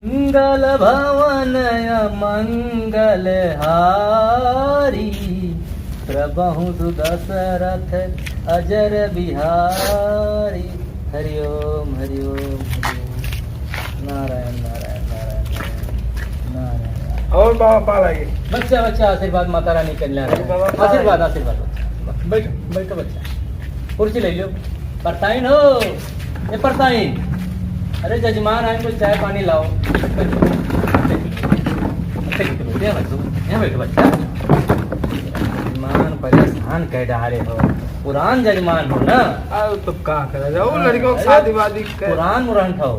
मंगल भवन मंगल हारी प्रभु सुदशरथ अजर बिहारी। हरिओम हरिओम नारायण नारायण नारायण नारायण। और बाबा पा लगे बच्चा बच्चा आशीर्वाद माता रानी कल्याण आशीर्वाद आशीर्वाद बच्चा बैठो बैठो बच्चा कुर्सी ले लो। परताइन हो ये परताइन। अरे जजमान आए कुछ चाय पानी लाओ। यहाँ बैठो बच्चा। जजमान परेशान कह डाले हो पुरान जजमान हो ना। तो का करा जाओ लड़कियों की शादी वादी पुरान मुरन हो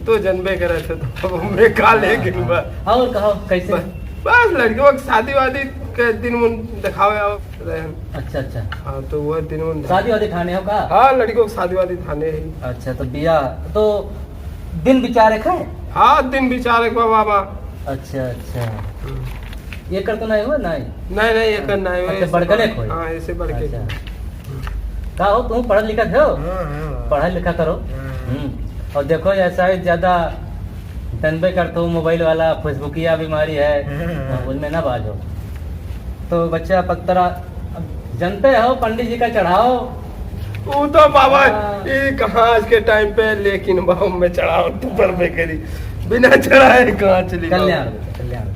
तो जन्मे करे थे तो हमने का लेकिन और कहो कैसे बस लड़कियों की शादी वादी के दिन मुन दिखावे आओ। अच्छा अच्छा हाँ तो वो दिन मुन शादी वादी खाने हो का। हाँ लड़कियों की शादी वादी थाने ही। अच्छा तो बिया तो दिन विचारे खाए। हाँ दिन विचारे को बाबा। अच्छा अच्छा ये कर तो नहीं हुआ नहीं नहीं नहीं ये करना है अच्छा बड़कने खोए। हाँ ऐसे बढ़ के का हो तुम पढ़ा लिखा थे हो पढ़ा लिखा करो। और देखो ऐसा ही ज्यादा तनबे करते हो मोबाइल वाला फेसबुकिया बीमारी है उनमें ना बाजो। तो बच्चा पत्तरा जनते हो पंडित जी का चढ़ाओ। वो तो बाबा ये कहाँ आज के टाइम पे लेकिन बाबू में चढ़ाओ तू पर पे करी बिना चढ़ाए कहाँ चली कल्याण कल्याण।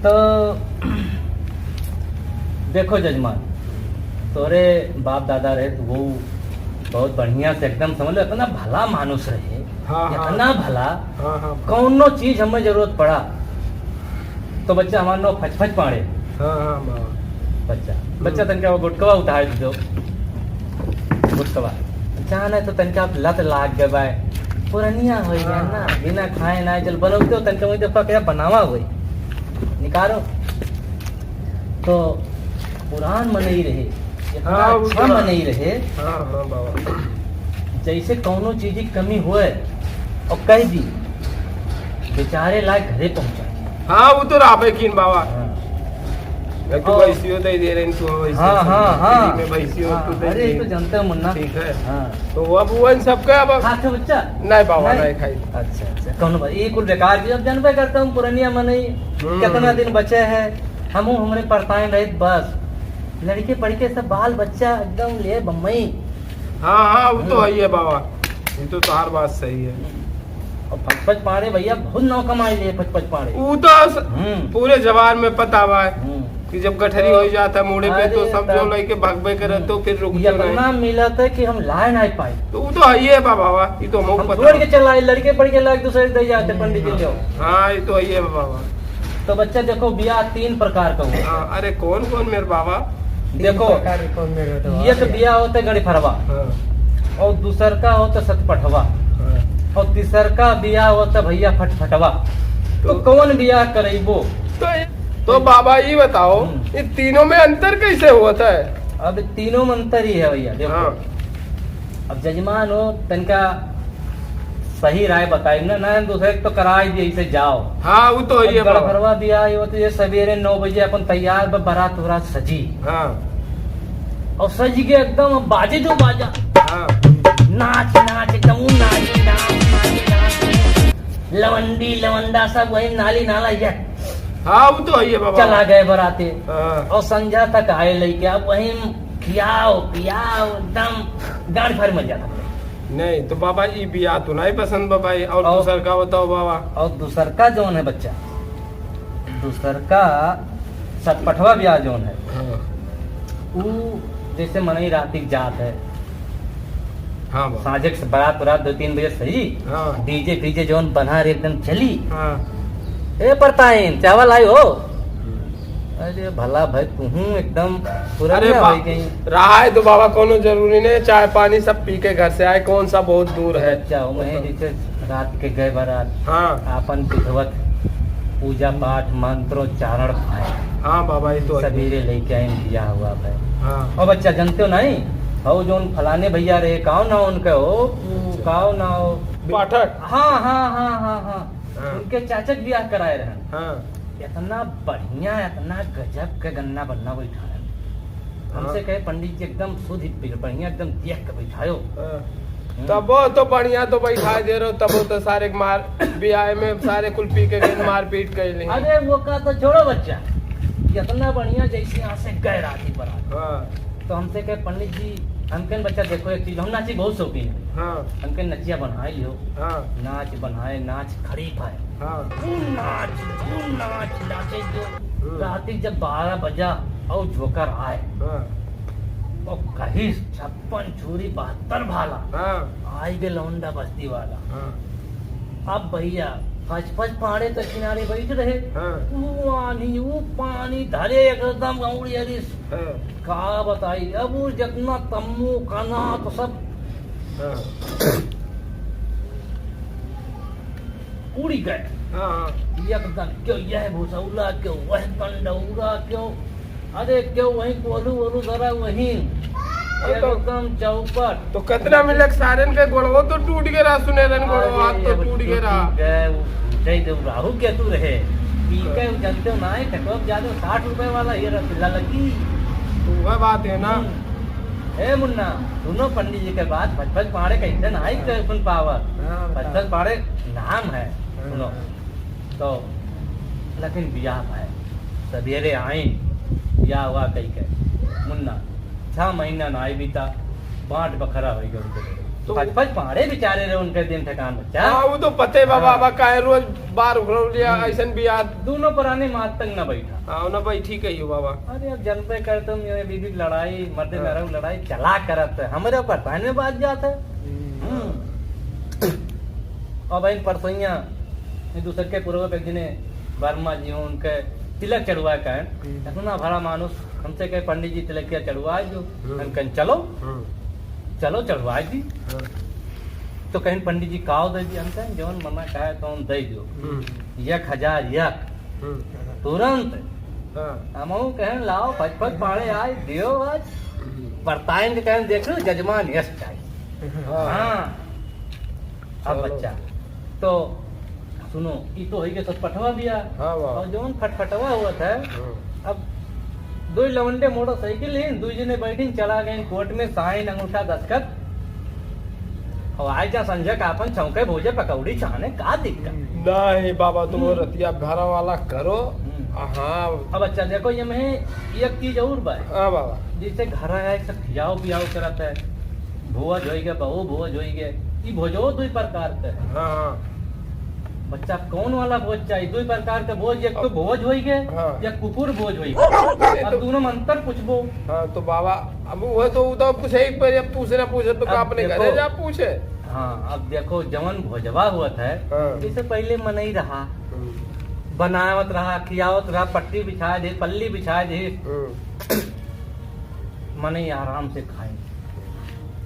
तो देखो जजमान तोरे बाप दादा रहे तो वो बहुत बढ़िया से एकदम समझ लो इतना भला मानुष रहे। हाँ, इतना भला हाँ, कौनो चीज हमें जरूरत पड़ा तो बच्चा हमारा नो फच पाड़े। हाँ, बच्चा बच्चा तनका वो गुटकवा उतार दो गुटकवा जाना तो तनका लत लाग गए बाय पुरानिया हो गया ना बिना खाए ना चल बनौते हो तनका मुझे दफा क्या बनावा हुई निकालो तो पुरान मन ही रहे अच्छा मन ही रहे। जैसे कौनो चीज की कमी हुए और कह दी बेचारे लायक घरे पहुंचा। हाँ वो तो राबे कीन बाबा तू वैसी होता ही दे रहे तू वैसी। हाँ हाँ हाँ मैं वैसी हो तू अरे तो जानते हो मुन्ना ठीक है। हाँ तो अब वो इन सब का अब खाते बच्चा नहीं बाबा नहीं खाई। अच्छा अच्छा कौन भाई ये कुल बेकार चीज अब जानबे करता हूँ पुरानिया मन ही कितना दिन बचे है हम हमरे पढ़ताए रहे बस लड़के पढ़के सब बाल बच्चा एकदम ले बम्बई। हाँ हाँ वो तो है ही है बाबा ये तो हर बात सही है। और पचपच पाड़े भैया बहुत नौ कमाई लिए पचपच पाड़े वो तो पूरे जवान में पता हुआ है कि जब गठरी हो जाता है मुड़े पे तो सब जो लेके भागबे करे तो फिर रुक इतना मिला था कि हम ला नहीं पाए। तो वो तो है ही है बाबा ये तो हम पता छोड़ के चलाए लड़के पढ़ के लायक दूसरे दे जाते पंडित जी लो। हाँ ये तो है ही है बाबा। तो बच्चा देखो बिया 3 प्रकार का हुआ। अरे कौन कौन मेरे बाबा देखो एक बिया होता गणी फरवा और दूसर का होता सतपठवा और तीसर का बिया होता भैया फटफटवा। तो कौन बिया करेबो तो बाबा ये बताओ ये तीनों में अंतर कैसे होता है। अब तीनों में अंतर ही है भैया देखो। अब जजमान हो तनका सही राय बताई ना दूसरे तो कराई दिए इसे जाओ। हाँ वो तो ये फरवा बिया हो तो ये सवेरे 9 बजे अपन तैयार बारात वरात सजी। हाँ और सज के एकदम बाजे जो बाजा हाँ नाच नाच एकदम लवंडी लवंडा सब वही नाली नाला ये। हाँ वो तो है बाबा चला गए बराते और संध्या तक आए लेके अब वही खियाओ पियाओ एकदम गाड़ भर मर जाता। नहीं तो बाबा ये बिया तो नहीं पसंद बाबा और दूसर का बताओ बाबा। और दूसर का जोन है बच्चा दूसर का सतपठवा ब्याह जोन है वो जैसे मनई राती जात है। हाँ साँझे बारात बारात 2-3 बजे सही। हाँ डीजे फीजे जोन बना रहे एकदम चली। हाँ ए परताइन चावल आई हो। अरे भला भाई तू एकदम पूरा रहा है तो बाबा कोनो जरूरी नहीं चाय पानी सब पी के घर से आए कौन सा बहुत दूर है। जाओ मैं जैसे रात के गए बारात हाँ अपन विधवत पूजा पाठ मंत्रोच्चारण खाए। हाँ बाबा ये तो सवेरे लेके आए दिया हुआ भाई। हाँ और बच्चा जानते हो नहीं हो जो फलाने भैया रहे काओ ना उनके हो काओ ना हो पाठक। हाँ हाँ हाँ हाँ हाँ उनके चाचक ब्याह कराए रहे। हाँ इतना बढ़िया इतना गजब के गन्ना बनना बैठा हमसे कहे पंडित जी एकदम शुद्ध बढ़िया एकदम देख के बैठायो तब वो तो बढ़िया तो बैठा दे रहे हो, तब वो तो सारे मार ब्याह में सारे कुल पी के गए मार पीट कर ले। अरे वो का तो छोड़ो बच्चा, इतना बढ़िया जैसे यहाँ से गए राती पर तो हमसे कहे पंडित जी हमके बच्चा देखो एक चीज, हम नाची बहुत शौकीन है। हाँ हमके नचिया बनाए लियो। हाँ नाच बनाए, नाच खड़ी पाए, हाँ नाच नाचे जो राती जब 12 बजा और जोकर आए हाँ और कहीं 56 छुरी 72 भाला हाँ आई गे लौंडा बस्ती वाला। हाँ अब भैया फच पहाड़े तो किनारे बैठ रहे, हाँ वो आनी वो पानी धरे एकदम गौड़ी हरीश हाँ का बताई। अब वो जितना तम्मू खाना तो सब हाँ उड़ी गए हाँ एकदम। क्यों यह भूसौला, क्यों वह कंडौरा, क्यों अरे क्यों वही कोलू वोलू जरा वही एकदम चौपट। तो कितना मिलक सारन के गोड़ो तो टूट गया, सुनेरन गोड़ो हाथ तो टूट गया। राहु क्या तू रहे पी के जनते ना है ठकोब ज्यादा 60 रुपए वाला ये रसगुल्ला लगी। तो वह बात है ना। ए मुन्ना सुनो पंडित जी के बात, भजभज पहाड़े कैसे ना ही सुन पावर, भजभज पहाड़े नाम है सुनो तो। लेकिन ब्याह है सवेरे आए, ब्याह हुआ कही के मुन्ना 6 महीना ना आई बीता, बांट बखरा हो गया उनके। तो भजभज पहाड़े बेचारे रहे उनके दिन ठिकान बच्चा। हाँ वो तो पते बाबा का रोज बार उखड़ लिया ऐसा भी याद दोनों पुराने मात तक न बैठा। हाँ ना भाई ठीक है यो बाबा। अरे अब जनते कर तुम ये बीबी लड़ाई मर्दे मेरा लड़ाई चला करत है, हमारे ऊपर पहने बात जाता है। और भाई परसोइया दूसरे के पूर्व पे जिन्हें वर्मा जी हो उनके तिलक चढ़वा का है, इतना भरा मानुष हमसे कहे पंडित जी तिलकिया चढ़वाए जो, हम कहें चलो चलो चढ़वाए जी। तो कहीं पंडित जी काव दे दी, हम कहें जौन मना कहे तो हम दे दो 1000 तुरंत। हम कहें लाओ भजभज पहाड़े आए दियो आज बरताएं के कहें देख लो जजमान यश चाहिए। हाँ अब बच्चा तो सुनो ये तो है सब पटवा दिया। और जौन फटफटवा हुआ था अब 2 लवंडे मोटरसाइकिल है, 2 जने बैठी चला गए कोर्ट में साइन अंगूठा दस्तखत। और आज जा संजय का अपन चौके भोजे पकौड़ी चाहने का दिक्कत नहीं बाबा, तुम वो रतिया भरा वाला करो। हाँ अब अच्छा देखो ये में एक चीज और बा। हाँ बाबा जैसे घर आया सब खियाओ पियाओ करता है, भोज हो गया बहू भोज हो गया, ये भोजो 2 प्रकार के है। हाँ बच्चा कौन वाला भोज चाहिए? 2 प्रकार के भोज, एक तो भोज हो गए या कुकुर भोज हो गए। अब दोनों में अंतर पूछबो। हाँ तो बाबा अब वो तो उधर पूछे एक पर पूछे ना पूछे तो अपने घरे जा पूछे। हाँ अब देखो जवन भोजवा हुआ था इससे पहले मनई रहा, बनावत रहा, खियावत रहा, पट्टी बिछा दे, पल्ली बिछा दे, मनई आराम से खाए।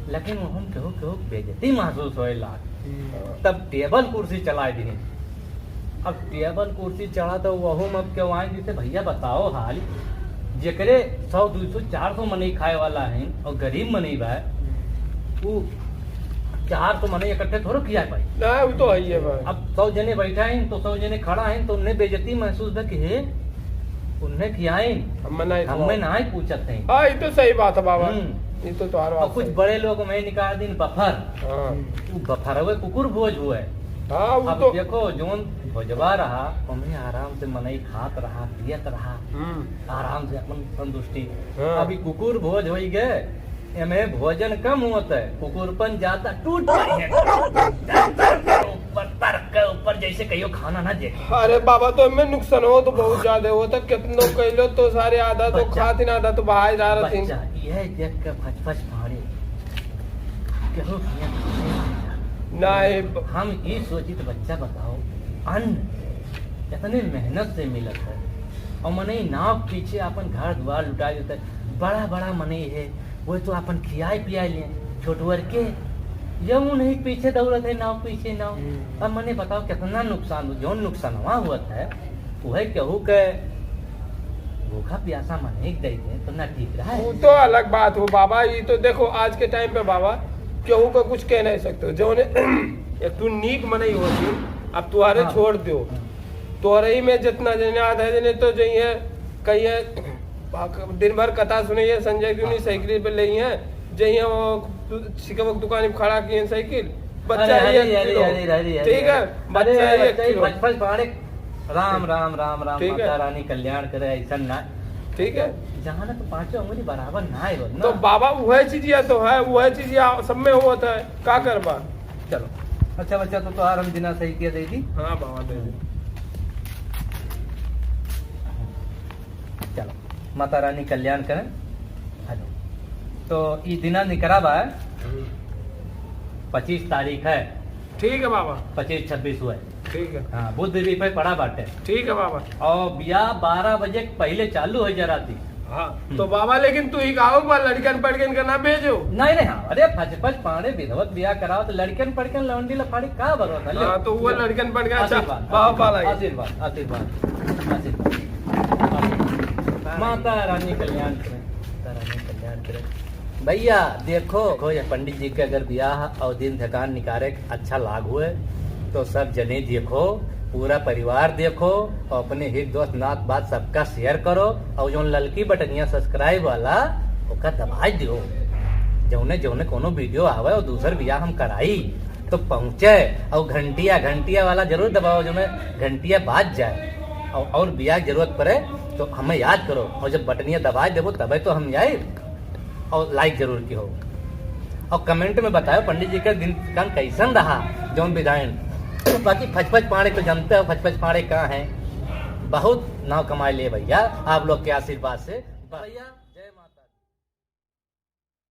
लेकिन हम क्यों बेइज्जती महसूस होए लाग, तब टेबल कुर्सी चला दी। अब टेबल कुर्सी चढ़ा तो वह अब क्यों आए जैसे भैया बताओ हाल जेकरे 100 200 400 मनई खाए वाला है और गरीब मनई बा वो 400 मनई इकट्ठे थोड़ा किया भाई ना, वो तो है ही है भाई। अब 100 जने बैठा है तो 100 जने खड़ा है तो उन्हें बेइज्जती महसूस है कि हे उन्हें खियाए हमें ना ही पूछते हैं। हाँ ये तो सही बात है बाबा, ये तो तुम्हारा बात। कुछ बड़े लोग में निकाल दिन बफर, बफर हुए कुकुर भोज हुए। हाँ अब तो देखो जोन भोजवा रहा हमें आराम से मनई खात रहा पियत रहा आराम से अपन संतुष्टि। अभी कुकुर भोज हो गए एमे भोजन कम होता है, कुकुरपन ज्यादा टूट ऊपर जैसे कहियो खाना ना दे। अरे बाबा तो इनमें नुकसान हो तो बहुत ज्यादा हो तो कितनों कहलो तो सारे आधा तो खाती ना आधा तो बाहर जा रहे थे। यह देख के फच फाड़े क्यों नहीं हम ये सोची तो बच्चा बताओ अन्न इतने मेहनत से मिलत है और मने नाव पीछे अपन घर द्वार लुटा देता है, बड़ा बड़ा मने है वो तो अपन खियाए पियाए लिए छोटवर के यू नहीं पीछे दौड़त है नाव पीछे नाव। अब मने बताओ कितना नुकसान जो नुकसान हुआ है वह केहू के भूखा प्यासा मने दे दे तो ना ठीक रहा है। वो तो अलग बात हो बाबा, ये तो देखो आज के टाइम पे बाबा केहू को कुछ कह नहीं सकते जो ने तू नीक मने होती अब तुम्हारे छोड़ दो तोरे ही में जितना जने आधा जने तो जइए कहिए दिन भर कथा सुनिए संजय क्यों नहीं साइकिल पे ले हैं जइए वो शिकवक दुकान में खड़ा किए साइकिल बच्चा अरे, एक अरे, किलो। अरे, अरे, अरे, ठीक है अरे, बच्चा अरे, एक किलो। भज पाड़े राम राम राम राम ठीक है। माता रानी कल्याण करे ऐसा ना ठीक है जहाँ ना तो पांचों अंगुली बराबर ना है ना। तो बाबा वह चीज या तो है वह चीज या सब में होता है का करबा। चलो अच्छा बच्चा तो हम दिना सही किया दे दी। हाँ बाबा दे दे। चलो माता रानी कल्याण करें। हेलो तो ये दिना निकरा बा 25 तारीख है। ठीक है बाबा 25-26 हुआ है। ठीक है हाँ बुध भी पे पड़ा बाटे ठीक है बाबा। और बिया 12 बजे पहले चालू हो जरा थी। हाँ तो बाबा लेकिन तू ही गाओ बा लड़कन पड़कन का ना भेजो। नहीं नहीं हाँ अरे फच पाड़े विधवत बिया कराओ तो लड़कन पड़कन लौंडी लफाड़ी का भरोसा ले। हाँ तो वो लड़कन पड़कन अच्छा आशीर्वाद बाबा आशीर्वाद आशीर्वाद आशीर्वाद माता रानी कल्याण करे माता रानी कल्याण करे। भैया देखो ये पंडित जी के अगर ब्याह और दिन थकान निकाले अच्छा लाग हुए तो सब जने देखो पूरा परिवार देखो और अपने हित दोस्त नात बात सबका शेयर करो और जो ललकी बटनिया सब्सक्राइब वाला ओका दबा दियो जौने जौने कोनो वीडियो आवे और दूसर बियाह हम कराई तो पहुंचे और घंटिया वाला जरूर दबाओ जो घंटिया बाज जाए और बियाह की जरूरत पड़े तो हमें याद करो और जब बटनिया दबा देवो तबे तो हम जाए और लाइक जरूर की हो और कमेंट में बताओ पंडित जी का दिन कान कैसन रहा जौन विधायन। तो बाकी फचफच पाड़े तो जानते हो फचफच पाड़े कहाँ हैं बहुत नाव कमाए लिए भैया आप लोग के आशीर्वाद से भैया।